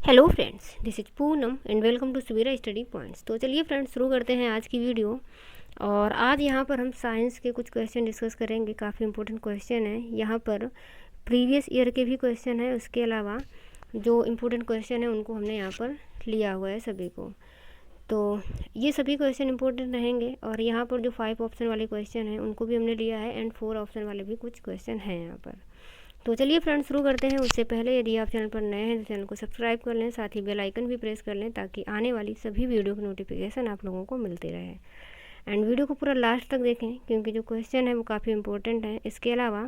Hello friends, this is Poonam and welcome to Savera study points. तो चलिए friends, शुरू करते हैं आज की वीडियो। और आज यहाँ पर हम साइंस के कुछ क्वेश्चन डिस्कस करेंगे। काफ़ी इंपॉर्टेंट क्वेश्चन है। यहाँ पर प्रीवियस ईयर के भी क्वेश्चन है, उसके अलावा जो इम्पोर्टेंट क्वेश्चन है उनको हमने यहाँ पर लिया हुआ है सभी को। तो ये सभी क्वेश्चन इंपॉर्टेंट रहेंगे। और यहाँ पर जो 5 ऑप्शन वाले क्वेश्चन हैं उनको भी हमने लिया है एंड 4 ऑप्शन वाले भी कुछ क्वेश्चन हैं यहाँ पर। तो चलिए फ्रेंड्स, शुरू करते हैं। उससे पहले यदि आप चैनल पर नए हैं तो चैनल को सब्सक्राइब कर लें, साथ ही बेल आइकन भी प्रेस कर लें ताकि आने वाली सभी वीडियो की नोटिफिकेशन आप लोगों को मिलती रहे। एंड वीडियो को पूरा लास्ट तक देखें क्योंकि जो क्वेश्चन है वो काफ़ी इंपॉर्टेंट है। इसके अलावा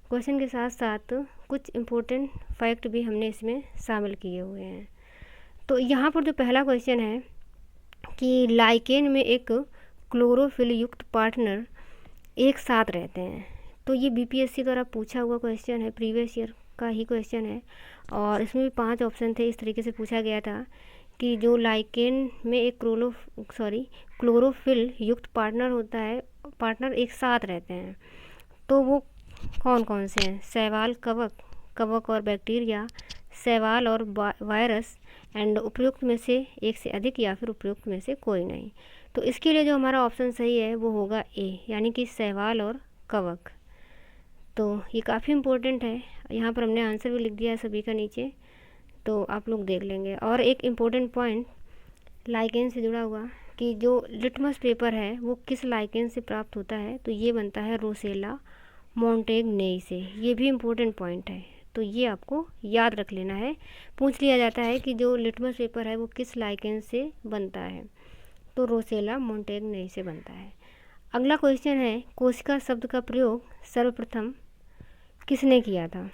क्वेश्चन के साथ साथ कुछ इम्पोर्टेंट फैक्ट भी हमने इसमें शामिल किए हुए हैं। तो यहाँ पर जो पहला क्वेश्चन है कि लाइकेन में एक क्लोरोफिल युक्त पार्टनर एक साथ रहते हैं। तो ये बीपीएससी द्वारा पूछा हुआ क्वेश्चन है, प्रीवियस ईयर का ही क्वेश्चन है। और इसमें भी 5 ऑप्शन थे। इस तरीके से पूछा गया था कि जो लाइकेन में एक क्लोरोफिल युक्त पार्टनर होता है, पार्टनर एक साथ रहते हैं, तो वो कौन कौन से हैं? शैवाल, कवक और बैक्टीरिया, शैवाल और वायरस, एंड उपयुक्त में से एक से अधिक या फिर उपयुक्त में से कोई नहीं। तो इसके लिए जो हमारा ऑप्शन सही है वो होगा ए, यानी कि शैवाल और कवक। तो ये काफ़ी इम्पोर्टेंट है। यहाँ पर हमने आंसर भी लिख दिया है सभी का नीचे, तो आप लोग देख लेंगे। और एक इम्पोर्टेंट पॉइंट लाइकेन से जुड़ा हुआ कि जो लिटमस पेपर है वो किस लाइकेन से प्राप्त होता है, तो ये बनता है रोसेला मोंटेग्नेई से। ये भी इम्पोर्टेंट पॉइंट है, तो ये आपको याद रख लेना है। पूछ लिया जाता है कि जो लिटमस पेपर है वो किस लाइकेन से बनता है, तो रोसेला मोंटेग्नेई से बनता है। अगला क्वेश्चन है, कोशिका शब्द का प्रयोग सर्वप्रथम किसने किया था?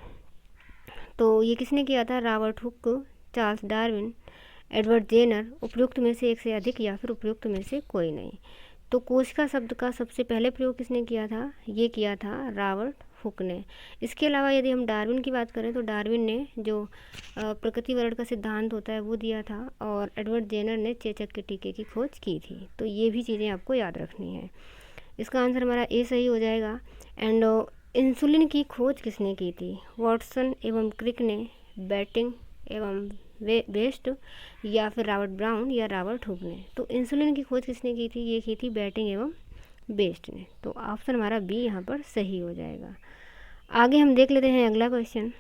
तो ये किसने किया था? Robert Hooke, Charles Darwin, Edward Jenner. उपयुक्त में से एक से अधिक या फिर उपयुक्त में से कोई नहीं। तो कोशिका शब्द का सबसे पहले प्रयोग किसने किया था? ये किया था रॉबर्ट हुक ने। इसके अलावा यदि हम डार्विन की बात करें तो डार्विन ने जो प्रकृतिवरण का सिद्धांत होता है वो दिया था, और एडवर्ड जेनर ने चेचक के टीके की खोज की थी। तो ये भी चीज़ें आपको याद रखनी है। इसका आंसर हमारा ए सही हो जाएगा। एंड इंसुलिन की खोज किसने की थी? वॉटसन एवं क्रिक ने, बैटिंग एवं बेस्ट, या फिर रॉबर्ट ब्राउन या रॉबर्ट हुक ने। तो इंसुलिन की खोज किसने की थी? ये की थी बैटिंग एवं बेस्ट ने। तो ऑप्शन हमारा बी यहाँ पर सही हो जाएगा। आगे हम देख लेते हैं अगला क्वेश्चन।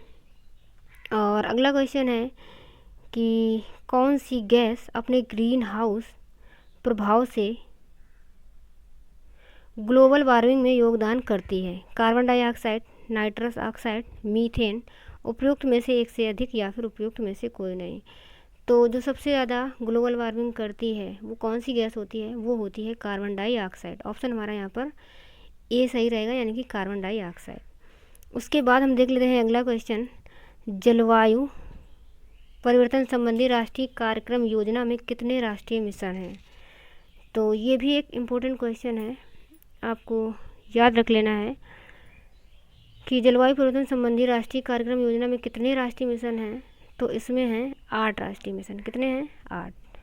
और अगला क्वेश्चन है कि कौन सी गैस अपने ग्रीन हाउस प्रभाव से ग्लोबल वार्मिंग में योगदान करती है? Carbon dioxide, nitrous oxide, methane. उपयुक्त में से एक से अधिक या फिर उपयुक्त में से कोई नहीं। तो जो सबसे ज़्यादा ग्लोबल वार्मिंग करती है वो कौन सी गैस होती है? वो होती है कार्बन डाइऑक्साइड। ऑप्शन हमारा यहाँ पर ए सही रहेगा, यानी कि कार्बन डाइऑक्साइड। उसके बाद हम देख लेते हैं अगला क्वेश्चन। जलवायु परिवर्तन संबंधी राष्ट्रीय कार्यक्रम योजना में कितने राष्ट्रीय मिशन हैं? तो ये भी एक इम्पोर्टेंट क्वेश्चन है, आपको याद रख लेना है कि जलवायु परिवर्तन संबंधी राष्ट्रीय कार्यक्रम योजना में कितने राष्ट्रीय मिशन हैं। तो इसमें हैं 8 राष्ट्रीय मिशन। कितने हैं? 8।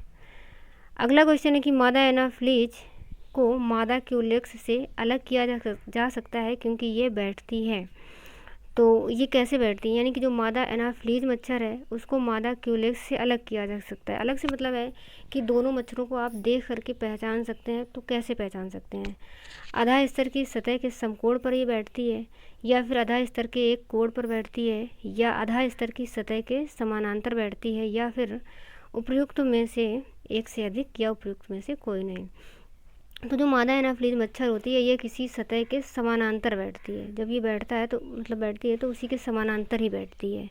अगला क्वेश्चन है कि मादा एनाफ्लीज को मादा क्यूलेक्स से अलग किया जा सकता है क्योंकि ये बैठती है। तो ये कैसे बैठती है? यानी कि जो मादा एनाफ्लीज मच्छर है उसको मादा क्यूलेक्स से अलग किया जा सकता है। अलग से मतलब है कि दोनों मच्छरों को आप देख करके पहचान सकते हैं। तो कैसे पहचान सकते हैं? आधा स्तर की सतह के समकोण पर ये बैठती है, या फिर आधा स्तर के एक कोण पर बैठती है, या आधा स्तर की सतह के समानांतर बैठती है, या फिर उपयुक्त में से एक से अधिक या उपयुक्त में से कोई नहीं। तो जो मादा एनाफ्लीज मच्छर होती है ये किसी सतह के समानांतर बैठती है। जब ये बैठता है तो मतलब बैठती है तो उसी के समानांतर ही बैठती है।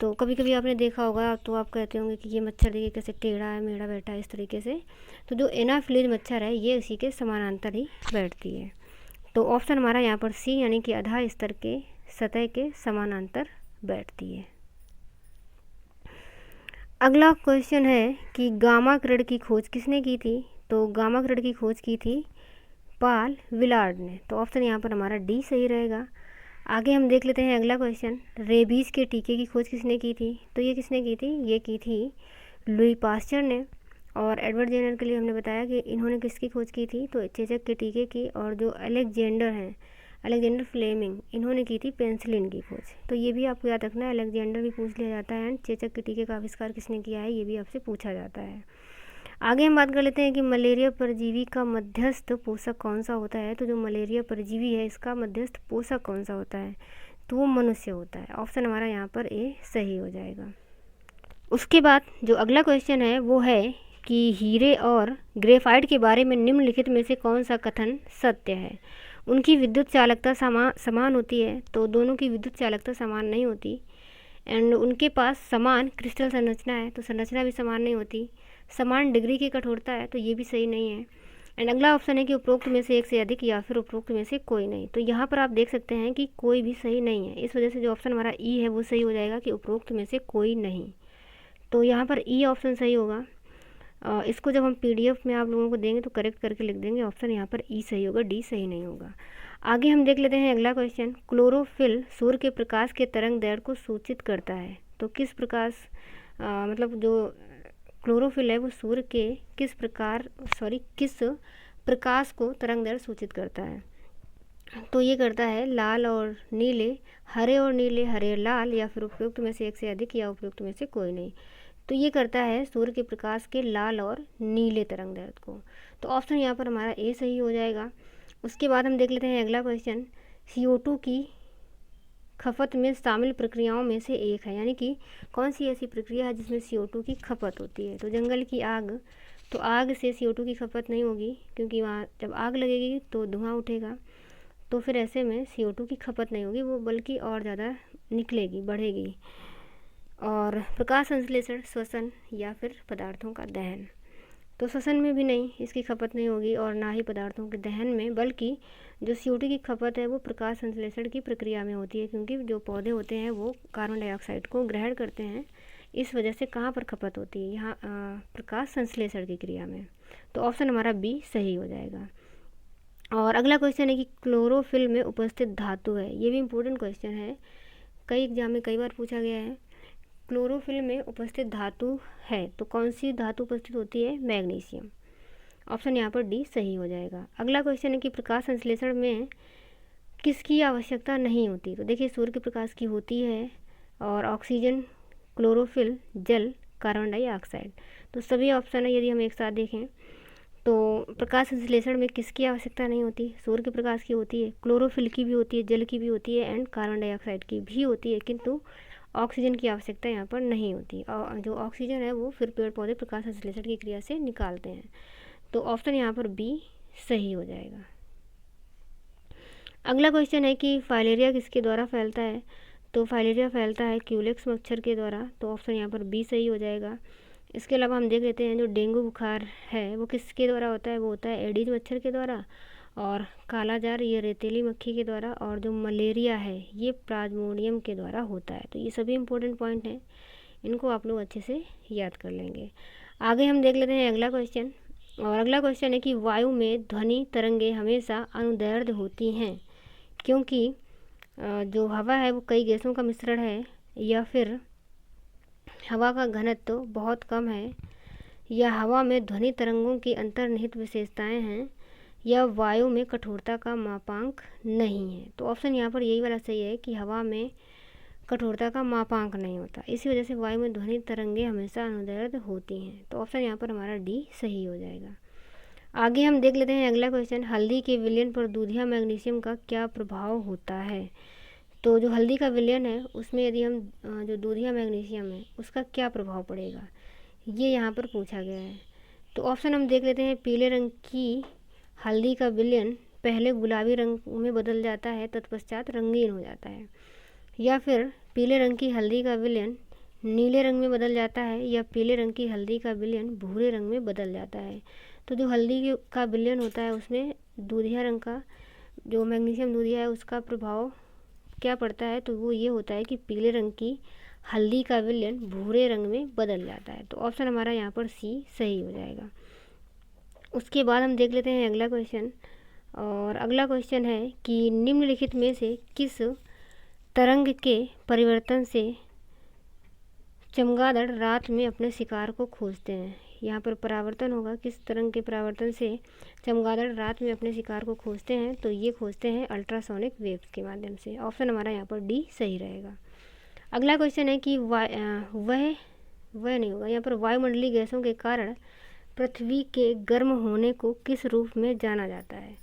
तो कभी कभी आपने देखा होगा तो आप कहते होंगे कि ये मच्छर देखिए कैसे टेढ़ा है, मेढ़ा बैठा है, इस तरीके से। तो जो एनाफ्लीज मच्छर है ये उसी के समानांतर ही बैठती है। तो ऑप्शन हमारा यहाँ पर सी, यानी कि आधा स्तर के सतह के समानांतर बैठती है। अगला क्वेश्चन है कि गामा किरण की खोज किसने की थी? तो गामा किरण की खोज की थी पाल विलार्ड ने। तो ऑप्शन यहाँ पर हमारा डी सही रहेगा। आगे हम देख लेते हैं अगला क्वेश्चन। रेबीज़ के टीके की खोज किसने की थी? तो ये किसने की थी? ये की थी लुई पास्चर ने। और एडवर्ड जेनर के लिए हमने बताया कि इन्होंने किसकी खोज की थी? तो चेचक के टीके की। और जो अलेक्जेंडर हैं अलेक्जेंडर फ्लेमिंग, इन्होंने की थी पेंसिलिन की खोज। तो ये भी आपको याद रखना है, अलेक्जेंडर भी पूछ लिया जाता है। एंड चेचक के टीके का आविष्कार किसने किया है, ये भी आपसे पूछा जाता है। आगे हम बात कर लेते हैं कि मलेरिया परजीवी का मध्यस्थ पोषक कौन सा होता है। तो जो मलेरिया परजीवी है इसका मध्यस्थ पोषक कौन सा होता है, तो वो मनुष्य होता है। ऑप्शन हमारा यहाँ पर ए सही हो जाएगा। उसके बाद जो अगला क्वेश्चन है वो है कि हीरे और ग्रेफाइट के बारे में निम्नलिखित में से कौन सा कथन सत्य है। उनकी विद्युत चालकता समान होती है, तो दोनों की विद्युत चालकता समान नहीं होती। एंड उनके पास समान क्रिस्टल संरचना है, तो संरचना भी समान नहीं होती। समान डिग्री की कठोरता है, तो ये भी सही नहीं है। एंड अगला ऑप्शन है कि उपरोक्त में से एक से अधिक या फिर उपरोक्त में से कोई नहीं। तो यहाँ पर आप देख सकते हैं कि कोई भी सही नहीं है। इस वजह से जो ऑप्शन हमारा ई है वो सही हो जाएगा कि उपरोक्त में से कोई नहीं। तो यहाँ पर ई ऑप्शन सही होगा। इसको जब हम पीडीएफ में आप लोगों को देंगे तो करेक्ट करके लिख देंगे। ऑप्शन यहाँ पर ई सही होगा, डी सही नहीं होगा। आगे हम देख लेते हैं अगला क्वेश्चन। क्लोरोफिल सूर्य के प्रकाश के तरंग दैर्घ्य को सूचित करता है। तो किस प्रकाश मतलब जो क्लोरोफिल है वो सूर्य के किस प्रकाश को तरंग दैर्घ्य सूचित करता है। तो ये करता है लाल और नीले, हरे और नीले, हरे और लाल, या फिर उपयुक्त में से एक से अधिक या उपयुक्त में से कोई नहीं। तो ये करता है सूर्य के प्रकाश के लाल और नीले तरंग दैर्घ्य को। तो ऑप्शन यहाँ पर हमारा ए सही हो जाएगा। उसके बाद हम देख लेते हैं अगला क्वेश्चन। CO2 की खपत में शामिल प्रक्रियाओं में से एक है, यानी कि कौन सी ऐसी प्रक्रिया है जिसमें CO2 की खपत होती है। तो जंगल की आग, तो आग से CO2 की खपत नहीं होगी, क्योंकि वहाँ जब आग लगेगी तो धुआं उठेगा, तो फिर ऐसे में CO2 की खपत नहीं होगी, वो बल्कि और ज़्यादा निकलेगी, बढ़ेगी। और प्रकाश संश्लेषण, श्वसन या फिर पदार्थों का दहन, तो श्वसन में भी नहीं, इसकी खपत नहीं होगी, और ना ही पदार्थों के दहन में, बल्कि जो CO2 की खपत है वो प्रकाश संश्लेषण की प्रक्रिया में होती है, क्योंकि जो पौधे होते हैं वो कार्बन डाइऑक्साइड को ग्रहण करते हैं। इस वजह से कहाँ पर खपत होती है, यहाँ प्रकाश संश्लेषण की क्रिया में। तो ऑप्शन हमारा बी सही हो जाएगा। और अगला क्वेश्चन है कि क्लोरोफिल में उपस्थित धातु है। ये भी इम्पोर्टेंट क्वेश्चन है, कई एग्जाम में कई बार पूछा गया है। क्लोरोफिल में उपस्थित धातु है, तो कौन सी धातु उपस्थित होती है, मैग्नीशियम। ऑप्शन यहाँ पर डी सही हो जाएगा। अगला क्वेश्चन है कि प्रकाश संश्लेषण में किसकी आवश्यकता नहीं होती। तो देखिए सूर्य के प्रकाश की होती है, और ऑक्सीजन, क्लोरोफिल, जल, कार्बन डाइऑक्साइड, तो सभी ऑप्शन है। यदि हम एक साथ देखें तो प्रकाश संश्लेषण में किसकी आवश्यकता नहीं होती, सूर्य के प्रकाश की होती है, क्लोरोफिल की भी होती है, जल की भी होती है, एंड कार्बन डाइऑक्साइड की भी होती है, किंतु ऑक्सीजन की आवश्यकता यहाँ पर नहीं होती। और जो ऑक्सीजन है वो फिर पेड़ पौधे प्रकाश संश्लेषण की क्रिया से निकालते हैं। तो ऑप्शन यहाँ पर बी सही हो जाएगा। अगला क्वेश्चन है कि फाइलेरिया किसके द्वारा फैलता है। तो फाइलेरिया फैलता है क्यूलेक्स मच्छर के द्वारा, तो ऑप्शन यहाँ पर बी सही हो जाएगा। इसके अलावा हम देख लेते हैं जो डेंगू बुखार है वो किसके द्वारा होता है, वो होता है एडीज मच्छर के द्वारा, और कालाजार ये रेतीली मक्खी के द्वारा, और जो मलेरिया है ये प्लाज्मोडियम के द्वारा होता है। तो ये सभी इंपॉर्टेंट पॉइंट हैं, इनको आप लोग अच्छे से याद कर लेंगे। आगे हम देख लेते हैं अगला क्वेश्चन। और अगला क्वेश्चन है कि वायु में ध्वनि तरंगे हमेशा अनुदैर्ध्य होती हैं, क्योंकि जो हवा है वो कई गैसों का मिश्रण है, या फिर हवा का घनत्व बहुत कम है, या हवा में ध्वनि तरंगों की अंतर्निहित विशेषताएं हैं, या वायु में कठोरता का मापांक नहीं है। तो ऑप्शन यहाँ पर यही वाला सही है कि हवा में कठोरता का मापांक नहीं होता, इसी वजह से वायु में ध्वनि तरंगे हमेशा अनुदैर्ध्य होती हैं। तो ऑप्शन यहाँ पर हमारा डी सही हो जाएगा। आगे हम देख लेते हैं अगला क्वेश्चन। हल्दी के विलयन पर दूधिया मैग्नीशियम का क्या प्रभाव होता है। तो जो हल्दी का विलयन है उसमें यदि हम जो दूधिया मैग्नीशियम है उसका क्या प्रभाव पड़ेगा, ये यहाँ पर पूछा गया है। तो ऑप्शन हम देख लेते हैं। पीले रंग की हल्दी का विलयन पहले गुलाबी रंग में बदल जाता है, तत्पश्चात रंगीन हो जाता है, या फिर पीले रंग की हल्दी का विलयन नीले रंग में बदल जाता है, या पीले रंग की हल्दी का विलयन भूरे रंग में बदल जाता है। तो जो हल्दी का विलयन होता है उसमें दूधिया रंग का जो मैग्नीशियम दूधिया है उसका प्रभाव क्या पड़ता है, तो वो ये होता है कि पीले रंग की हल्दी का विलयन भूरे रंग में बदल जाता है। तो ऑप्शन हमारा यहाँ पर सी सही हो जाएगा। उसके बाद हम देख लेते हैं अगला क्वेश्चन। और अगला क्वेश्चन है कि निम्नलिखित में से किस तरंग के परिवर्तन से चमगादड़ रात में अपने शिकार को खोजते हैं। यहाँ पर परावर्तन होगा, किस तरंग के परावर्तन से चमगादड़ रात में अपने शिकार को खोजते हैं, तो ये खोजते हैं अल्ट्रासोनिक वेव्स के माध्यम से। ऑप्शन हमारा यहाँ पर डी सही रहेगा। अगला क्वेश्चन है कि वह नहीं होगा, यहाँ पर वायुमंडलीय गैसों के कारण पृथ्वी के गर्म होने को किस रूप में जाना जाता है।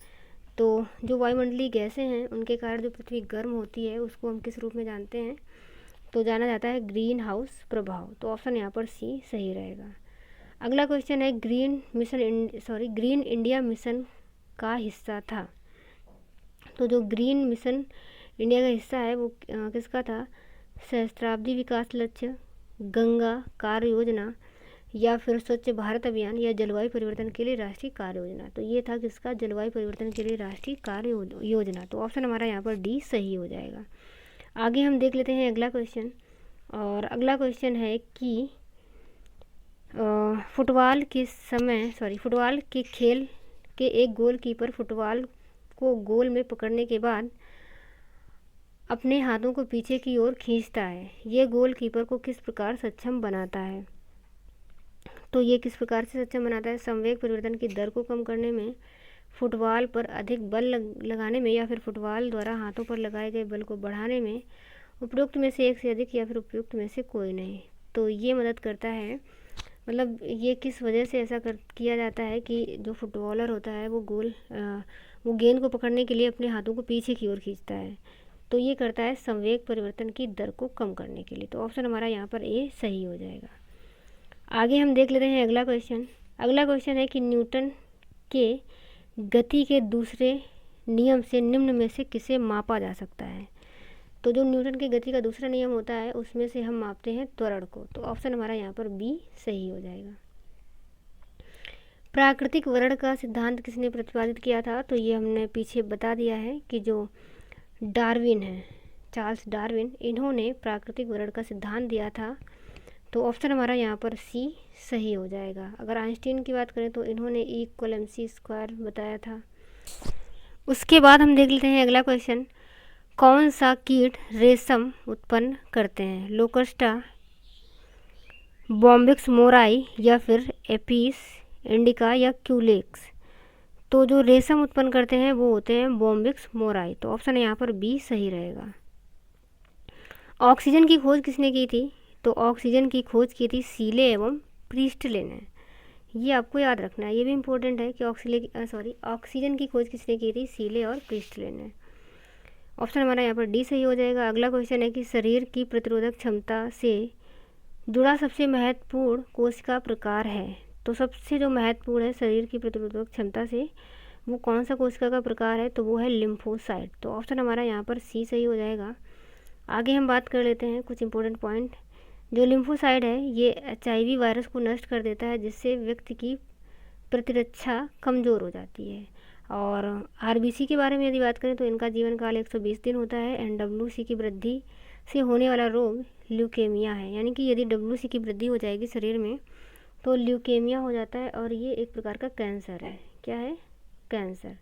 तो जो वायुमंडलीय गैसें हैं उनके कारण जो पृथ्वी गर्म होती है उसको हम किस रूप में जानते हैं, तो जाना जाता है ग्रीन हाउस प्रभाव। तो ऑप्शन यहाँ पर सी सही रहेगा। अगला क्वेश्चन है ग्रीन इंडिया मिशन का हिस्सा था। तो जो ग्रीन मिशन इंडिया का हिस्सा है वो किसका था, सहस्त्राब्दी विकास लक्ष्य, गंगा कार्य योजना, या फिर स्वच्छ भारत अभियान, या जलवायु परिवर्तन के लिए राष्ट्रीय कार्य योजना। तो ये था किसका, जलवायु परिवर्तन के लिए राष्ट्रीय कार्य योजना। तो ऑप्शन हमारा यहाँ पर डी सही हो जाएगा। आगे हम देख लेते हैं अगला क्वेश्चन, और अगला क्वेश्चन है कि फुटबॉल के खेल के एक गोलकीपर फुटबॉल को गोल में पकड़ने के बाद अपने हाथों को पीछे की ओर खींचता है, ये गोलकीपर को किस प्रकार सक्षम बनाता है। तो ये किस प्रकार से सक्षम बनाता है, संवेग परिवर्तन की दर को कम करने में, फुटबॉल पर अधिक बल लगाने में, या फिर फुटबॉल द्वारा हाथों पर लगाए गए बल को बढ़ाने में, उपयुक्त में से एक से अधिक, या फिर उपयुक्त में से कोई नहीं। तो ये मदद करता है, मतलब ये किस वजह से ऐसा किया जाता है कि जो फुटबॉलर होता है वो गेंद को पकड़ने के लिए अपने हाथों को पीछे की ओर खींचता है। तो ये करता है संवेग परिवर्तन की दर को कम करने के लिए। तो ऑप्शन हमारा यहाँ पर ए सही हो जाएगा। आगे हम देख लेते हैं अगला क्वेश्चन। अगला क्वेश्चन है कि न्यूटन के गति के दूसरे नियम से निम्न में से किसे मापा जा सकता है। तो जो न्यूटन के गति का दूसरा नियम होता है उसमें से हम मापते हैं त्वरण को। तो ऑप्शन हमारा यहाँ पर बी सही हो जाएगा। प्राकृतिक वर्ण का सिद्धांत किसने प्रतिपादित किया था। तो ये हमने पीछे बता दिया है कि जो डार्विन है, चार्ल्स डार्विन, इन्होंने प्राकृतिक वर्ण का सिद्धांत दिया था। तो ऑप्शन हमारा यहाँ पर सी सही हो जाएगा। अगर आइंस्टीन की बात करें तो इन्होंने E=mc² बताया था। उसके बाद हम देख लेते हैं अगला क्वेश्चन, कौन सा कीट रेशम उत्पन्न करते हैं, लोकस्टा, बॉम्बिक्स मोराई, या फिर एपिस इंडिका, या क्यूलेक्स। तो जो रेशम उत्पन्न करते हैं वो होते हैं बॉम्बिक्स मोराई। तो ऑप्शन यहाँ पर बी सही रहेगा। ऑक्सीजन की खोज किसने की थी। तो ऑक्सीजन की खोज की थी सीले एवं प्रीस्टले ने। ये आपको याद रखना है, ये भी इम्पोर्टेंट है कि ऑक्सीजन की खोज किसने की थी, सीले और प्रीस्टले ने। ऑप्शन हमारा यहाँ पर डी सही हो जाएगा। अगला क्वेश्चन है कि शरीर की प्रतिरोधक क्षमता से जुड़ा सबसे महत्वपूर्ण कोशिका प्रकार है। तो सबसे जो महत्वपूर्ण है शरीर की प्रतिरोधक क्षमता से, वो कौन सा कोशिका का प्रकार है, तो वो है लिम्फोसाइट। तो ऑप्शन हमारा यहाँ पर सी सही हो जाएगा। आगे हम बात कर लेते हैं कुछ इंपॉर्टेंट पॉइंट। जो लिम्फोसाइट है ये HIV वायरस को नष्ट कर देता है, जिससे व्यक्ति की प्रतिरक्षा कमज़ोर हो जाती है। और RBC के बारे में यदि बात करें तो इनका जीवन काल 120 दिन होता है। एंड WC की वृद्धि से होने वाला रोग ल्यूकेमिया है, यानी कि यदि WC की वृद्धि हो जाएगी शरीर में तो ल्यूकेमिया हो जाता है, और ये एक प्रकार का कैंसर है। क्या है, कैंसर।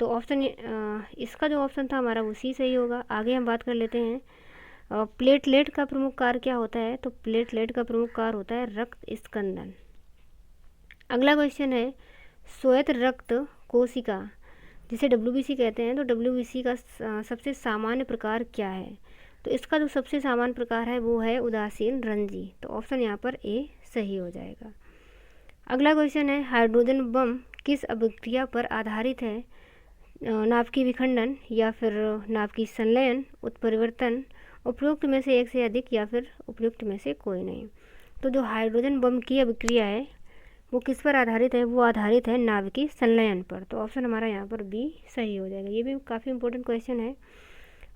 तो ऑप्शन इसका जो ऑप्शन था हमारा वो सी सही होगा। आगे हम बात कर लेते हैं प्लेटलेट का प्रमुख कार्य क्या होता है। तो प्लेटलेट का प्रमुख कार्य होता है रक्त स्कंदन। अगला क्वेश्चन है श्वेत रक्त कोशिका जिसे WBC कहते हैं, तो WBC का सबसे सामान्य प्रकार क्या है। तो इसका जो सबसे सामान्य प्रकार है वो है उदासीन रंजी। तो ऑप्शन यहाँ पर ए सही हो जाएगा। अगला क्वेश्चन है हाइड्रोजन बम किस अभिक्रिया पर आधारित है, नाभिकीय विखंडन, या फिर नाभिकीय संलयन, उत्परिवर्तन, उपयुक्त में से एक से अधिक, या फिर उपयुक्त में से कोई नहीं। तो जो हाइड्रोजन बम की अभिक्रिया है वो किस पर आधारित है, वो आधारित है नाभिकीय संलयन पर। तो ऑप्शन हमारा यहाँ पर बी सही हो जाएगा। ये भी काफ़ी इंपॉर्टेंट क्वेश्चन है।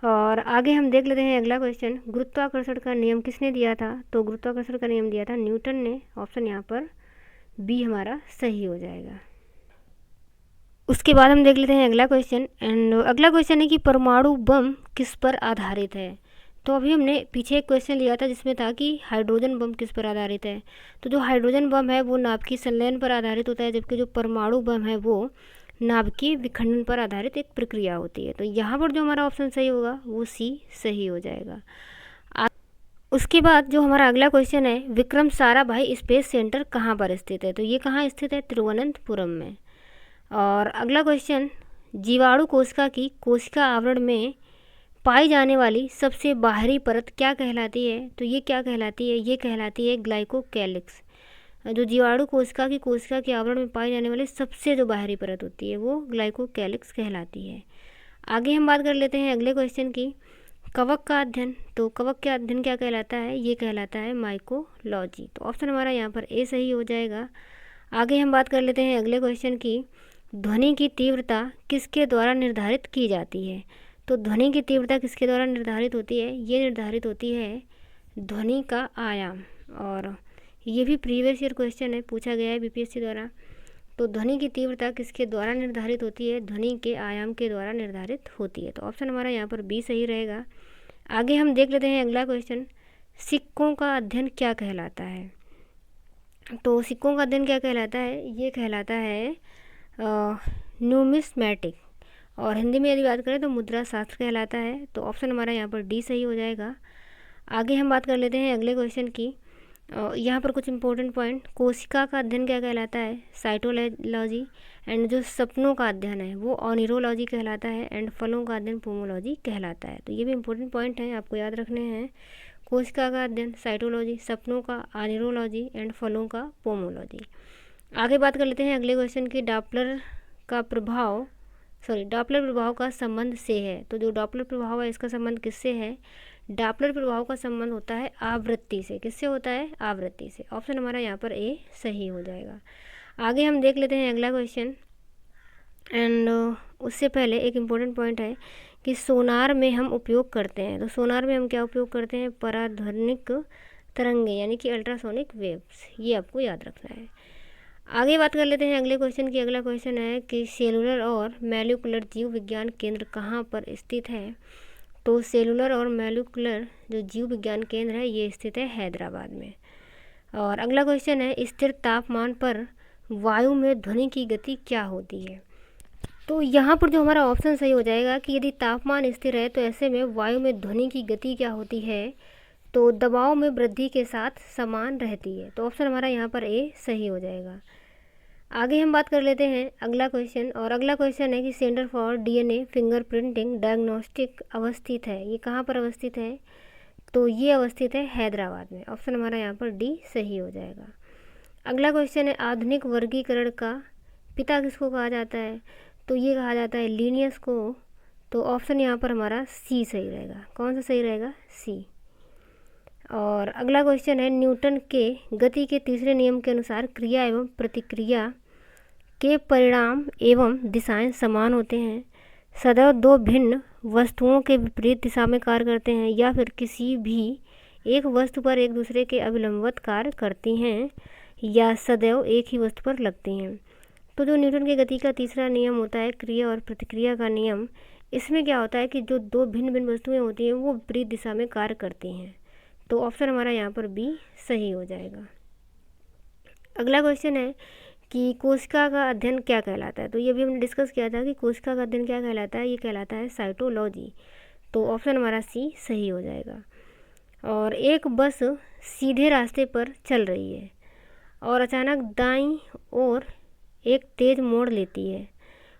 और आगे हम देख लेते हैं अगला क्वेश्चन, गुरुत्वाकर्षण का नियम किसने दिया था। तो गुरुत्वाकर्षण का नियम दिया था न्यूटन ने। ऑप्शन यहाँ पर बी हमारा सही हो जाएगा। उसके बाद हम देख लेते हैं अगला क्वेश्चन। एंड अगला क्वेश्चन है कि परमाणु बम किस पर आधारित है। तो अभी हमने पीछे एक क्वेश्चन लिया था जिसमें था कि हाइड्रोजन बम किस पर आधारित है। तो जो हाइड्रोजन बम है वो नाभिकीय संलयन पर आधारित होता है, जबकि जो परमाणु बम है वो नाभिकीय विखंडन पर आधारित एक प्रक्रिया होती है। तो यहाँ पर जो हमारा ऑप्शन सही होगा वो सी सही हो जाएगा। उसके बाद जो हमारा अगला क्वेश्चन है, विक्रम साराभाई स्पेस सेंटर कहाँ पर स्थित है? तो ये कहाँ स्थित है? तिरुवनंतपुरम में। और अगला क्वेश्चन, जीवाणु कोशिका आवरण में पाई जाने वाली सबसे बाहरी परत क्या कहलाती है? तो ये क्या कहलाती है? ये कहलाती है ग्लाइकोकैलिक्स। जो जीवाणु कोशिका के आवरण में पाई जाने वाली सबसे जो बाहरी परत होती है वो ग्लाइकोकैलिक्स कहलाती है। आगे हम बात कर लेते हैं अगले क्वेश्चन की, कवक का अध्ययन। तो कवक का अध्ययन क्या कहलाता है? ये कहलाता है माइकोलॉजी। तो ऑप्शन हमारा यहाँ पर ए सही हो जाएगा। आगे हम बात कर लेते हैं अगले क्वेश्चन की, ध्वनि की तीव्रता किसके द्वारा निर्धारित की जाती है? तो ध्वनि की तीव्रता किसके द्वारा निर्धारित होती है? ये निर्धारित होती है ध्वनि का आयाम। और ये भी प्रीवियस ईयर क्वेश्चन है, पूछा गया है बीपीएससी द्वारा। तो ध्वनि की तीव्रता किसके द्वारा निर्धारित होती है? ध्वनि के आयाम के द्वारा निर्धारित होती है। तो ऑप्शन हमारा यहाँ पर बी सही रहेगा। आगे हम देख लेते हैं अगला क्वेश्चन, सिक्कों का अध्ययन क्या कहलाता है? तो सिक्कों का अध्ययन क्या कहलाता है? ये कहलाता है न्यूमिस्मैटिक। और हिंदी में यदि बात करें तो मुद्रा शास्त्र कहलाता है। तो ऑप्शन हमारा यहाँ पर डी सही हो जाएगा। आगे हम बात कर लेते हैं अगले क्वेश्चन की, यहाँ पर कुछ इंपॉर्टेंट पॉइंट, कोशिका का अध्ययन क्या कहलाता है? साइटोलॉजी। एंड जो सपनों का अध्ययन है वो ऑनिरोलॉजी कहलाता है। एंड फलों का अध्ययन पोमोलॉजी कहलाता है। तो ये भी इंपॉर्टेंट पॉइंट हैं, आपको याद रखने हैं। कोशिका का अध्ययन साइटोलॉजी, सपनों का ऑनिरोलॉजी एंड फलों का पोमोलॉजी। आगे बात कर लेते हैं अगले क्वेश्चन की, डॉपलर प्रभाव का संबंध से है। तो जो डॉपलर प्रभाव है इसका संबंध किससे है? डॉपलर प्रभाव का संबंध होता है आवृत्ति से। किससे होता है? आवृत्ति से। ऑप्शन हमारा यहाँ पर ए सही हो जाएगा। आगे हम देख लेते हैं अगला क्वेश्चन। एंड उससे पहले एक इम्पोर्टेंट पॉइंट है कि सोनार में हम उपयोग करते हैं। तो सोनार में हम क्या उपयोग करते हैं? पराध्वनिक तरंगे यानी कि अल्ट्रासोनिक वेव्स। ये आपको याद रखना है। आगे बात कर लेते हैं अगले क्वेश्चन की। अगला क्वेश्चन है कि सेलुलर और मॉलिक्यूलर जीव विज्ञान केंद्र कहाँ पर स्थित है? तो सेलुलर और मॉलिक्यूलर जो जीव विज्ञान केंद्र है ये स्थित है हैदराबाद में। और अगला क्वेश्चन है, स्थिर तापमान पर वायु में ध्वनि की गति क्या होती है? तो यहाँ पर जो हमारा ऑप्शन सही हो जाएगा कि यदि तापमान स्थिर है तो ऐसे में वायु में ध्वनि की गति क्या होती है? तो दबाव में वृद्धि के साथ समान रहती है। तो ऑप्शन हमारा यहाँ पर ए सही हो जाएगा। आगे हम बात कर लेते हैं अगला क्वेश्चन। और अगला क्वेश्चन है कि centre for DNA fingerprinting diagnostic अवस्थित है। ये कहाँ पर अवस्थित है? तो ये अवस्थित है हैदराबाद में। ऑप्शन हमारा यहाँ पर डी सही हो जाएगा। अगला क्वेश्चन है, आधुनिक वर्गीकरण का पिता किसको कहा जाता है? तो ये कहा जाता है लिनियस को। तो ऑप्शन यहाँ पर हमारा सी सही रहेगा। कौन सा सही रहेगा? सी। और अगला क्वेश्चन है, न्यूटन के गति के तीसरे नियम के अनुसार क्रिया एवं प्रतिक्रिया के परिणाम एवं दिशाएं समान होते हैं। सदैव दो भिन्न वस्तुओं के विपरीत दिशा में कार्य करते हैं या फिर किसी भी एक वस्तु पर एक दूसरे के अभिलंबवत कार्य करती हैं या सदैव एक ही वस्तु पर लगती हैं। तो जो न्यूटन के गति का तीसरा नियम होता है क्रिया और प्रतिक्रिया का नियम, इसमें क्या होता है कि जो दो भिन्न भिन्न वस्तुएं होती हैं वो विपरीत दिशा में कार्य करती हैं। तो ऑप्शन हमारा यहाँ पर बी सही हो जाएगा। अगला क्वेश्चन है कि कोशिका का अध्ययन क्या कहलाता है? तो ये भी हमने डिस्कस किया था कि कोशिका का अध्ययन क्या कहलाता है। ये कहलाता है साइटोलॉजी। तो ऑप्शन हमारा सी सही हो जाएगा। और एक बस सीधे रास्ते पर चल रही है और अचानक दाईं ओर एक तेज मोड़ लेती है।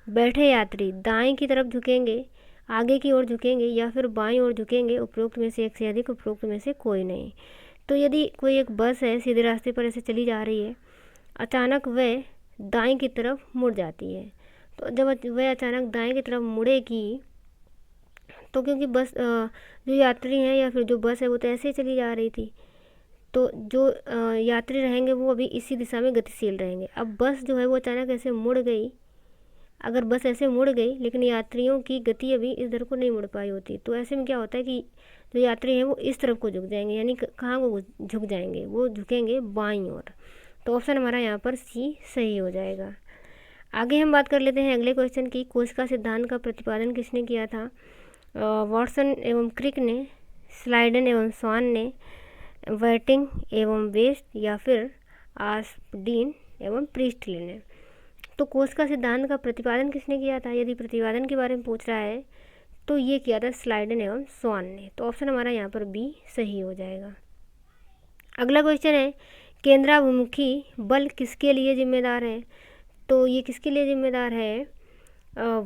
बैठे यात्री दाएं की तरफ झुकेंगे, आगे की ओर झुकेंगे या फिर बाईं ओर झुकेंगे? उपरोक्त में से एक से अधिक, उपरोक्त में से कोई नहीं। तो यदि कोई एक बस है सीधे रास्ते पर ऐसे चली जा रही है, अचानक वह दाएं की तरफ मुड़ जाती है। तो जब वह अचानक दाएं की तरफ मुड़ेगी तो क्योंकि बस जो यात्री हैं या फिर जो बस है वो तो ऐसे ही चली जा रही थी, तो जो यात्री रहेंगे वो अभी इसी दिशा में गतिशील रहेंगे। अब बस जो है वो अचानक ऐसे मुड़ गई, अगर बस ऐसे मुड़ गई लेकिन यात्रियों की गति अभी इधर को नहीं मुड़ पाई होती, तो ऐसे में क्या होता है कि जो यात्री हैं वो इस तरफ को झुक जाएंगे। यानी कहाँ को झुक जाएंगे? वो झुकेंगे बाईं ओर। तो ऑप्शन हमारा यहाँ पर सी सही हो जाएगा। आगे हम बात कर लेते हैं अगले क्वेश्चन की, कोशिका सिद्धांत का प्रतिपादन किसने किया था? वॉटसन एवं क्रिक ने, स्लाइडन एवं स्वान ने, वेटिंग एवं वेस्ट या फिर आस्पडीन एवं प्रीस्टले ने। तो कोशिका सिद्धांत का प्रतिपादन किसने किया था? यदि प्रतिपादन के बारे में पूछ रहा है तो ये किया था स्लाइडन एवं स्वान ने। तो ऑप्शन हमारा यहाँ पर बी सही हो जाएगा। अगला क्वेश्चन है केंद्राभिमुखी बल किसके लिए जिम्मेदार है। तो ये किसके लिए जिम्मेदार है,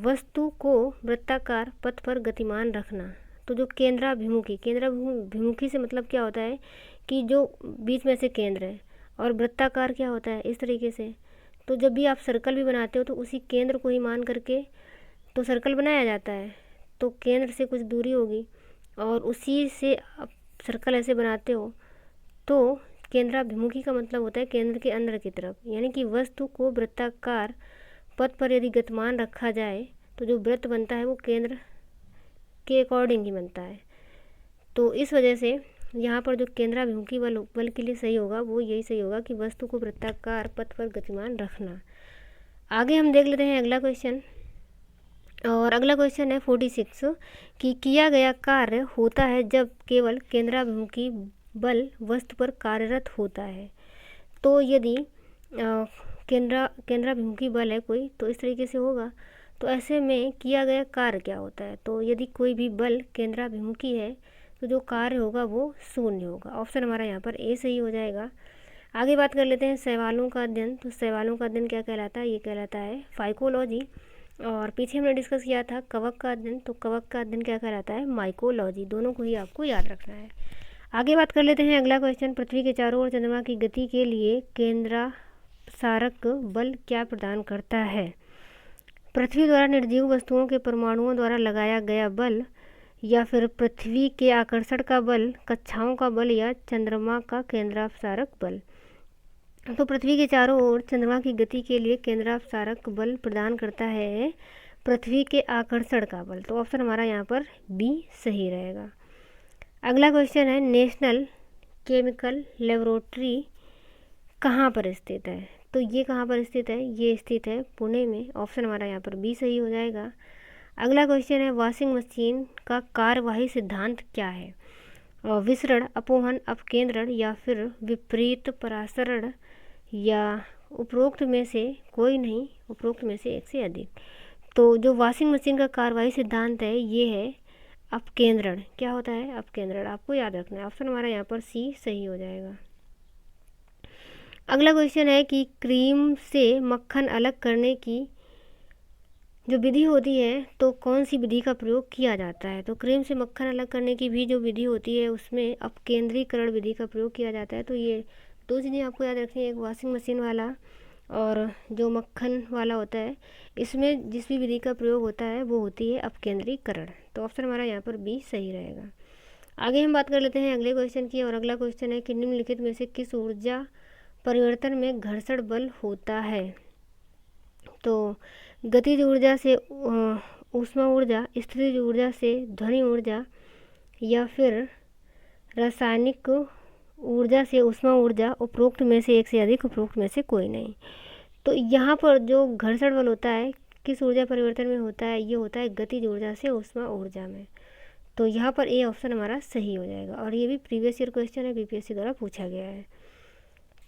वस्तु को वृत्ताकार पथ पर गतिमान रखना। तो जो केंद्राभिमुखी से मतलब क्या होता है कि जो बीच में से केंद्र है, और वृत्ताकार क्या होता है इस तरीके से। तो जब भी आप सर्कल भी बनाते हो तो उसी केंद्र को ही मान करके तो सर्कल बनाया जाता है। तो केंद्र से कुछ दूरी होगी और उसी से आप सर्कल ऐसे बनाते हो। तो केंद्राभिमुखी का मतलब होता है केंद्र के अंदर की तरफ, यानी कि वस्तु को वृत्ताकार पथ पर यदि गतिमान रखा जाए तो जो वृत्त बनता है वो केंद्र के अकॉर्डिंग ही बनता है। तो इस वजह से यहाँ पर जो केंद्राभिमुखी बल के लिए सही होगा वो यही सही होगा कि वस्तु को वृत्ताकार पथ पर गतिमान रखना। आगे हम देख लेते हैं अगला क्वेश्चन, और अगला क्वेश्चन है 46 कि किया गया कार्य होता है जब केवल केंद्राभिमुखी बल वस्तु पर कार्यरत होता है। तो यदि केंद्राभिमुखी बल है कोई तो इस तरीके से होगा। तो ऐसे में किया गया कार्य क्या होता है, तो यदि कोई भी बल केंद्राभिमुखी है तो जो कार्य होगा वो शून्य होगा। ऑप्शन हमारा यहाँ पर ए सही हो जाएगा। आगे बात कर लेते हैं शैवालों का अध्ययन। तो शैवालों का अध्ययन क्या कहलाता है, ये कहलाता है फाइकोलॉजी। और पीछे हमने डिस्कस किया था कवक का अध्ययन, तो कवक का अध्ययन क्या कहलाता है, माइकोलॉजी। दोनों को ही आपको याद रखना है। आगे बात कर लेते हैं अगला क्वेश्चन, पृथ्वी के चारों ओर चंद्रमा की गति के लिए केंद्रापसारक बल क्या प्रदान करता है। पृथ्वी द्वारा निर्जीव वस्तुओं के परमाणुओं द्वारा लगाया गया बल, या फिर पृथ्वी के आकर्षण का बल, कक्षाओं का बल, या चंद्रमा का केंद्रापसारक बल। तो पृथ्वी के चारों ओर चंद्रमा की गति के लिए केंद्रापसारक बल प्रदान करता है पृथ्वी के आकर्षण का बल। तो ऑप्शन हमारा यहाँ पर बी सही रहेगा। अगला क्वेश्चन है नेशनल केमिकल लेबोरेटरी कहाँ पर स्थित है। तो ये कहाँ पर स्थित है, ये स्थित है पुणे में। ऑप्शन हमारा यहाँ पर बी सही हो जाएगा। अगला क्वेश्चन है वॉशिंग मशीन का कार्यवाही सिद्धांत क्या है। विसरण, अपोहन, अपकेंद्रण, या फिर विपरीत परासरण, या उपरोक्त में से कोई नहीं, उपरोक्त में से एक से अधिक। तो जो वॉशिंग मशीन का कार्यवाही सिद्धांत है ये है अपकेंद्रण। क्या होता है अपकेंद्रण, आपको याद रखना है। ऑप्शन हमारा यहाँ पर सी सही हो जाएगा। अगला क्वेश्चन है कि क्रीम से मक्खन अलग करने की जो विधि होती है तो कौन सी विधि का प्रयोग किया जाता है। तो क्रीम से मक्खन अलग करने की भी जो विधि होती है उसमें अपकेंद्रीकरण विधि का प्रयोग किया जाता है। तो ये दो चीज़ें आपको याद रखनी है, एक वॉशिंग मशीन वाला और जो मक्खन वाला होता है, इसमें जिस भी विधि का प्रयोग होता है वो होती है अपकेंद्रीकरण। तो ऑप्शन हमारा यहाँ पर बी सही रहेगा। आगे हम बात कर लेते हैं अगले क्वेश्चन की, और अगला क्वेश्चन है कि निम्नलिखित में से किस ऊर्जा परिवर्तन में घर्षण बल होता है। तो गतिज ऊर्जा से ऊष्मा ऊर्जा, स्थितिज ऊर्जा से ध्वनि ऊर्जा, या फिर रासायनिक ऊर्जा से ऊष्मा ऊर्जा, उपरोक्त में से एक से अधिक, उपरोक्त में से कोई नहीं। तो यहाँ पर जो घर्षण बल होता है किस ऊर्जा परिवर्तन में होता है, ये होता है गतिज ऊर्जा से ऊष्मा ऊर्जा में। तो यहाँ पर ए ऑप्शन हमारा सही हो जाएगा। और ये भी प्रीवियस ईयर क्वेश्चन है, बीपीएससी द्वारा पूछा गया है।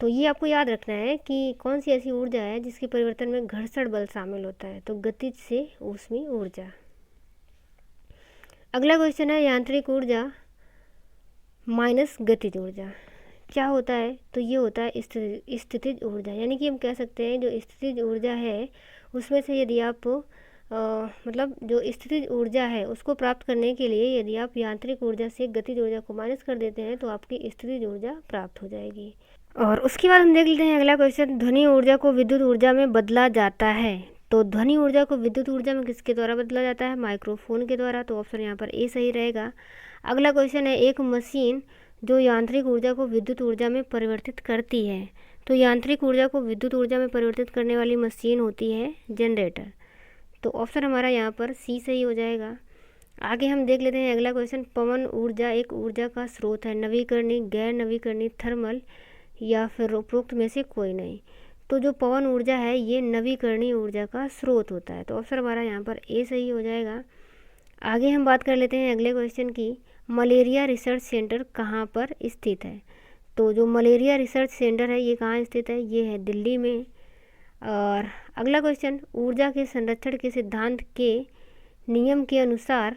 तो ये आपको याद रखना है कि कौन सी ऐसी ऊर्जा है जिसके परिवर्तन में घर्षण बल शामिल होता है। तो गतिज से ऊष्मी ऊर्जा। अगला क्वेश्चन है यांत्रिक ऊर्जा माइनस गतिज ऊर्जा क्या होता है। तो ये होता है स्थितिज ऊर्जा, यानी कि हम कह सकते हैं जो स्थितिज ऊर्जा है उसमें से यदि आप मतलब जो स्थितिज ऊर्जा है उसको प्राप्त करने के लिए यदि आप यांत्रिक ऊर्जा से गतिज ऊर्जा को माइनस कर देते हैं तो आपकी स्थितिज ऊर्जा प्राप्त हो जाएगी। और उसके बाद हम देख लेते हैं अगला क्वेश्चन, ध्वनि ऊर्जा को विद्युत ऊर्जा में बदला जाता है। तो ध्वनि ऊर्जा को विद्युत ऊर्जा में किसके द्वारा बदला जाता है, माइक्रोफोन के द्वारा। तो ऑप्शन यहाँ पर ए सही रहेगा। अगला क्वेश्चन है एक मशीन जो यांत्रिक ऊर्जा को विद्युत ऊर्जा में परिवर्तित करती है। तो यांत्रिक ऊर्जा को विद्युत ऊर्जा में परिवर्तित करने वाली मशीन होती है जनरेटर। तो ऑप्शन हमारा यहाँ पर सी सही हो जाएगा। आगे हम देख लेते हैं अगला क्वेश्चन, पवन ऊर्जा एक ऊर्जा का स्रोत है, नवीकरणीय, गैर नवीकरणीय, थर्मल, या फिर उपरोक्त में से कोई नहीं। तो जो पवन ऊर्जा है ये नवीकरणीय ऊर्जा का स्रोत होता है। तो ऑप्शन हमारा यहाँ पर ए सही हो जाएगा। आगे हम बात कर लेते हैं अगले क्वेश्चन की, मलेरिया रिसर्च सेंटर कहाँ पर स्थित है। तो जो मलेरिया रिसर्च सेंटर है ये कहाँ स्थित है, ये है दिल्ली में। और अगला क्वेश्चन, ऊर्जा के संरक्षण के सिद्धांत के नियम के अनुसार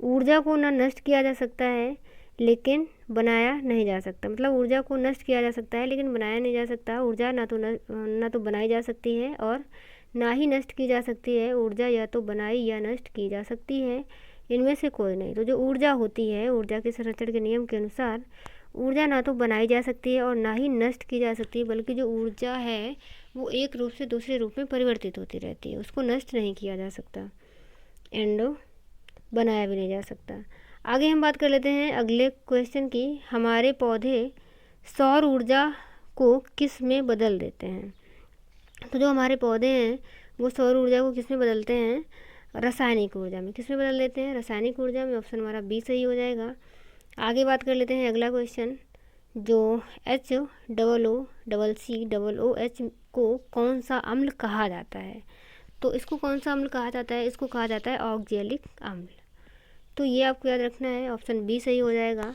ऊर्जा को ना नष्ट किया जा सकता है लेकिन बनाया नहीं जा सकता। मतलब ऊर्जा को नष्ट किया जा सकता है लेकिन बनाया नहीं जा सकता। ऊर्जा ना तो बनाई जा सकती है और ना ही नष्ट की जा सकती है। ऊर्जा या तो बनाई या नष्ट की जा सकती है, इनमें से कोई नहीं। तो जो ऊर्जा होती है, ऊर्जा के संरक्षण के नियम के अनुसार ऊर्जा ना तो बनाई जा सकती है और ना ही नष्ट की जा सकती है, बल्कि जो ऊर्जा है वो एक रूप से दूसरे रूप में परिवर्तित होती रहती है। उसको नष्ट नहीं किया जा सकता एंड बनाया भी नहीं जा सकता। आगे हम बात कर लेते हैं अगले क्वेश्चन की। हमारे पौधे सौर ऊर्जा को किस में बदल देते हैं? तो जो हमारे पौधे हैं वो सौर ऊर्जा को किस में बदलते हैं? रासायनिक ऊर्जा में। किस में बदल देते हैं? रासायनिक ऊर्जा में। ऑप्शन हमारा बी सही हो जाएगा। आगे बात कर लेते हैं अगला क्वेश्चन, जो HOOCOOH को कौन सा अम्ल कहा जाता है? तो इसको कौन सा अम्ल कहा जाता है? इसको कहा जाता है ऑक्जेलिक अम्ल। तो ये आपको याद रखना है, ऑप्शन बी सही हो जाएगा।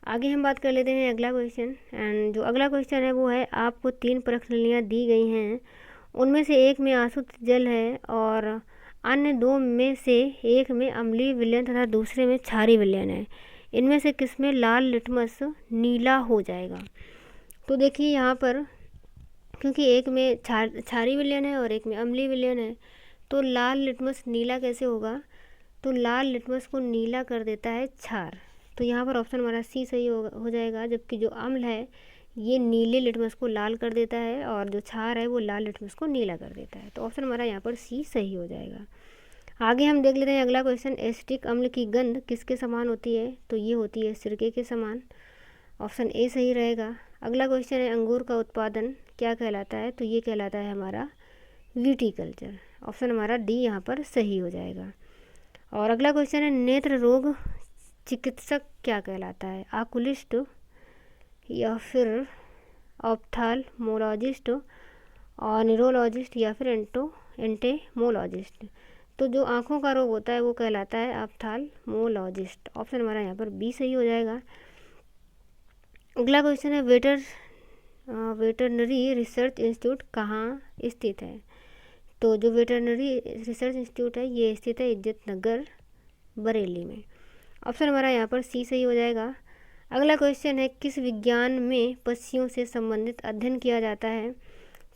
आगे हम बात कर लेते हैं अगला क्वेश्चन, एंड जो अगला क्वेश्चन है वो है, आपको 3 प्रश्नावलियाँ दी गई हैं, उनमें से एक में आसुत जल है और अन्य 2 में से एक में अम्लीय विलयन तथा दूसरे में क्षारीय विलयन है। इनमें से किस में लाल लिटमस नीला हो जाएगा? तो देखिए यहाँ पर, क्योंकि एक में क्षारीय विलयन है और एक में अम्लीय विलयन है, तो लाल लिटमस नीला कैसे होगा? तो लाल लिटमस को नीला कर देता है क्षार। तो यहाँ पर ऑप्शन हमारा सी सही हो जाएगा। जबकि जो अम्ल है ये नीले लिटमस को लाल कर देता है और जो क्षार है वो लाल लिटमस को नीला कर देता है। तो ऑप्शन हमारा यहाँ पर सी सही हो जाएगा। आगे हम देख लेते हैं अगला क्वेश्चन, एसिटिक अम्ल की गंध किसके समान होती है? तो ये होती है सिरके के समान। ऑप्शन ए सही रहेगा। अगला क्वेश्चन है, अंगूर का उत्पादन क्या कहलाता है? तो ये कहलाता है हमारा विटीकल्चर। ऑप्शन हमारा डी यहाँ पर सही हो जाएगा। और अगला क्वेश्चन है, नेत्र रोग चिकित्सक क्या कहलाता है? आकुलिस्ट या फिर ऑप्थाल्मोलॉजिस्ट और न्यूरोलॉजिस्ट या फिर एंटेमोलॉजिस्ट। तो जो आँखों का रोग होता है वो कहलाता है ऑप्थाल्मोलॉजिस्ट। ऑप्शन हमारा यहाँ पर बी सही हो जाएगा। अगला क्वेश्चन है, वेटरनरी रिसर्च इंस्टीट्यूट कहाँ स्थित है? तो जो वेटरनरी रिसर्च इंस्टीट्यूट है ये स्थित है इज्जत नगर बरेली में। ऑप्शन हमारा यहाँ पर सी सही हो जाएगा। अगला क्वेश्चन है, किस विज्ञान में पक्षियों से संबंधित अध्ययन किया जाता है?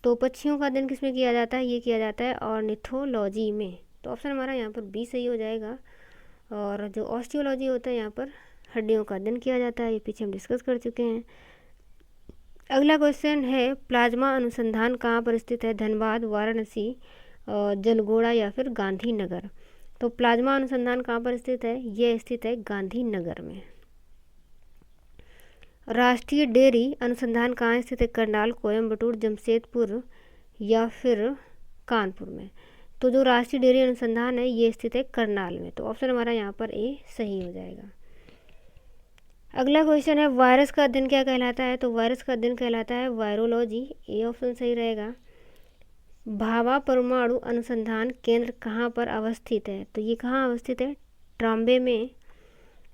तो पक्षियों का अध्ययन किस में किया जाता है? ये किया जाता है ऑर्निथोलॉजी में। तो ऑप्शन हमारा यहाँ पर बी सही हो जाएगा। और जो ऑस्टियोलॉजी होता है यहाँ पर हड्डियों का अध्ययन किया जाता है, ये पीछे हम डिस्कस कर चुके हैं। अगला क्वेश्चन है, प्लाज्मा अनुसंधान कहाँ पर स्थित है? धनबाद, वाराणसी, जलगोड़ा या फिर गांधीनगर। तो प्लाज्मा अनुसंधान कहाँ पर स्थित है? ये स्थित है गांधीनगर में। राष्ट्रीय डेयरी अनुसंधान कहाँ स्थित है? करनाल, कोयम्बटूर, जमशेदपुर या फिर कानपुर में। तो जो राष्ट्रीय डेयरी अनुसंधान है ये स्थित है करनाल में। तो ऑप्शन हमारा यहाँ पर ए सही हो जाएगा। अगला क्वेश्चन है, वायरस का अध्ययन क्या कहलाता है? तो वायरस का अध्ययन कहलाता है वायरोलॉजी। ए ऑप्शन सही रहेगा। भाभा परमाणु अनुसंधान केंद्र कहाँ पर अवस्थित है? तो ये कहाँ अवस्थित है? ट्राम्बे में।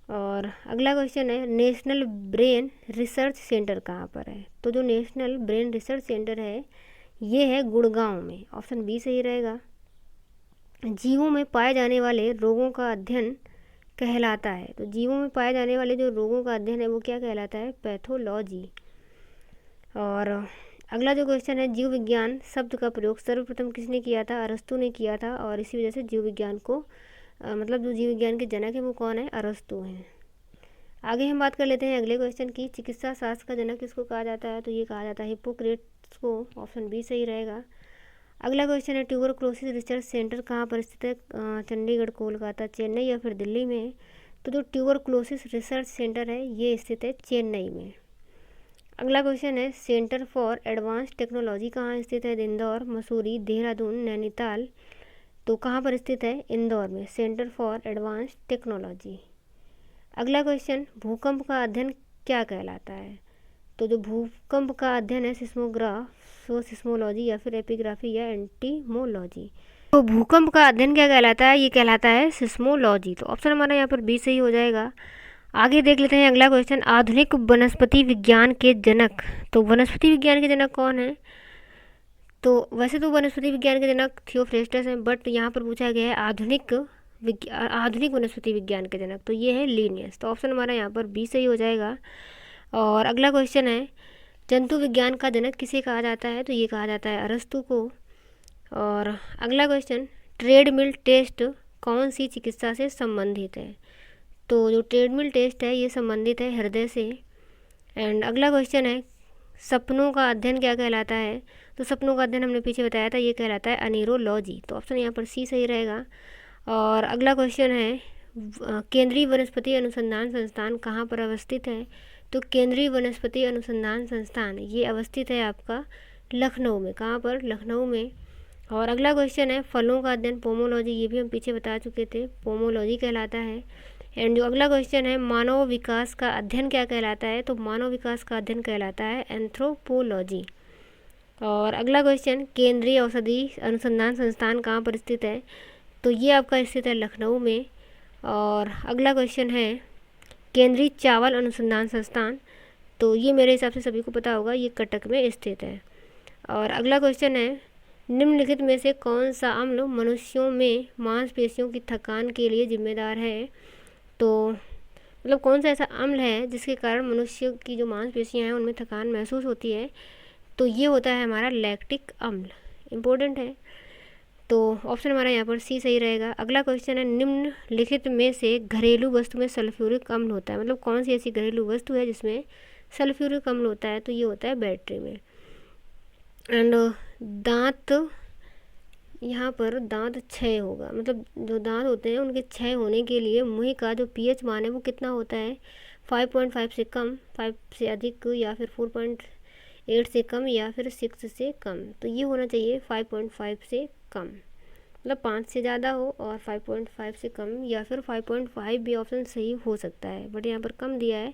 और अगला क्वेश्चन है, नेशनल ब्रेन रिसर्च सेंटर कहाँ पर है? तो जो नेशनल ब्रेन रिसर्च सेंटर है ये है गुड़गांव में। ऑप्शन बी सही रहेगा। जीवों में पाए जाने वाले रोगों का अध्ययन कहलाता है? तो जीवों में पाए जाने वाले जो रोगों का अध्ययन है वो क्या कहलाता है? पैथोलॉजी। और अगला जो क्वेश्चन है, जीव विज्ञान शब्द का प्रयोग सर्वप्रथम किसने किया था? अरस्तु ने किया था। और इसी वजह से जीव विज्ञान को मतलब जो जीव विज्ञान के जनक है वो कौन है? अरस्तु हैं। आगे हम बात कर लेते हैं अगले क्वेश्चन की, चिकित्सा शास्त्र का जनक किसको कहा जाता है? तो ये कहा जाता है हिप्पोक्रेट्स को। ऑप्शन बी सही रहेगा। अगला क्वेश्चन है, ट्यूबरक्लोसिस रिसर्च सेंटर कहाँ पर स्थित है? चंडीगढ़, कोलकाता, चेन्नई या फिर दिल्ली में। तो जो ट्यूबरक्लोसिस रिसर्च सेंटर है ये स्थित है चेन्नई में। अगला क्वेश्चन है, सेंटर फॉर एडवांस टेक्नोलॉजी कहाँ स्थित है? इंदौर, मसूरी, देहरादून, नैनीताल। तो कहाँ पर स्थित है? इंदौर में, सेंटर फॉर एडवांस टेक्नोलॉजी। अगला क्वेश्चन, भूकंप का अध्ययन क्या कहलाता है? तो जो भूकंप का अध्ययन है सिस्मोलॉजी या फिर एपिग्राफी या एंटीमोलॉजी। तो भूकंप का अध्ययन क्या कहलाता है? ये कहलाता है सिस्मोलॉजी। तो ऑप्शन हमारा यहाँ पर बी सही हो जाएगा। आगे देख लेते हैं अगला क्वेश्चन, आधुनिक वनस्पति विज्ञान के जनक। तो वनस्पति विज्ञान के जनक कौन है? तो वैसे तो वनस्पति विज्ञान के जनक थियोफ्रेस्टस हैं, बट यहाँ पर पूछा गया है आधुनिक आधुनिक वनस्पति विज्ञान के जनक, तो ये है लिनियस। तो ऑप्शन हमारा यहाँ पर बी सही हो जाएगा। और अगला क्वेश्चन है, जंतु विज्ञान का जनक किसे कहा जाता है? तो ये कहा जाता है अरस्तु को। और अगला क्वेश्चन, ट्रेडमिल टेस्ट कौन सी चिकित्सा से संबंधित है? तो जो ट्रेडमिल टेस्ट है ये संबंधित है हृदय से। एंड अगला क्वेश्चन है, सपनों का अध्ययन क्या कहलाता है? तो सपनों का अध्ययन हमने पीछे बताया था, ये कहलाता है अनीरोलॉजी। तो ऑप्शन यहाँ पर सी सही रहेगा। और अगला क्वेश्चन है, केंद्रीय वनस्पति अनुसंधान संस्थान कहाँ पर अवस्थित है? तो केंद्रीय वनस्पति अनुसंधान संस्थान ये अवस्थित है आपका लखनऊ में। कहाँ पर? लखनऊ में। और अगला क्वेश्चन है, फलों का अध्ययन पोमोलॉजी, ये भी हम पीछे बता चुके थे, पोमोलॉजी कहलाता है। एंड जो अगला क्वेश्चन है, मानव विकास का अध्ययन क्या कहलाता है? तो मानव विकास का अध्ययन कहलाता है एंथ्रोपोलॉजी। और अगला क्वेश्चन, केंद्रीय औषधि अनुसंधान संस्थान कहाँ पर स्थित है? तो ये आपका स्थित है लखनऊ में। और अगला क्वेश्चन है, केंद्रीय चावल अनुसंधान संस्थान, तो ये मेरे हिसाब से सभी को पता होगा, ये कटक में स्थित है। और अगला क्वेश्चन है, निम्नलिखित में से कौन सा अम्ल मनुष्यों में मांसपेशियों की थकान के लिए जिम्मेदार है? तो मतलब कौन सा ऐसा अम्ल है जिसके कारण मनुष्य की जो मांसपेशियां हैं उनमें थकान महसूस होती है? तो ये होता है हमारा लैक्टिक अम्ल, इम्पोर्टेंट है। तो ऑप्शन हमारा यहाँ पर सी सही रहेगा। अगला क्वेश्चन है, निम्नलिखित में से घरेलू वस्तु में सल्फ्यूरिक अम्ल होता है, मतलब कौन सी ऐसी घरेलू वस्तु है जिसमें सल्फ्यूरिक अम्ल होता है? तो ये होता है बैटरी में। एंड दांत, यहाँ पर दांत क्षय होगा, मतलब जो दांत होते हैं उनके क्षय होने के लिए मुंह का जो पीएच मान है वो कितना होता है? 5.5 से कम, 5 से अधिक, या फिर 4.8 से कम, या फिर 6 से कम। तो ये होना चाहिए 5.5 से कम, मतलब 5 से ज़्यादा हो और 5.5 से कम, या फिर 5.5 भी ऑप्शन सही हो सकता है, बट यहाँ पर कम दिया है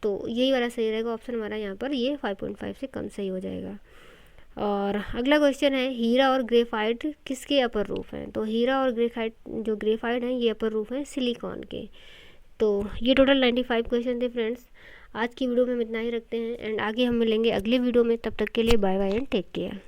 तो यही वाला सही रहेगा। ऑप्शन हमारा यहाँ पर ये 5.5 से कम सही हो जाएगा। और अगला क्वेश्चन है, हीरा और ग्रेफाइट किसके अपर रूप हैं? तो हीरा और ग्रेफाइट हैं ये अपर रूप हैं सिलिकॉन के। तो ये टोटल 95 क्वेश्चन थे फ्रेंड्स। आज की वीडियो में हम इतना ही रखते हैं एंड आगे हम मिलेंगे अगले वीडियो में। तब तक के लिए bye bye and take care.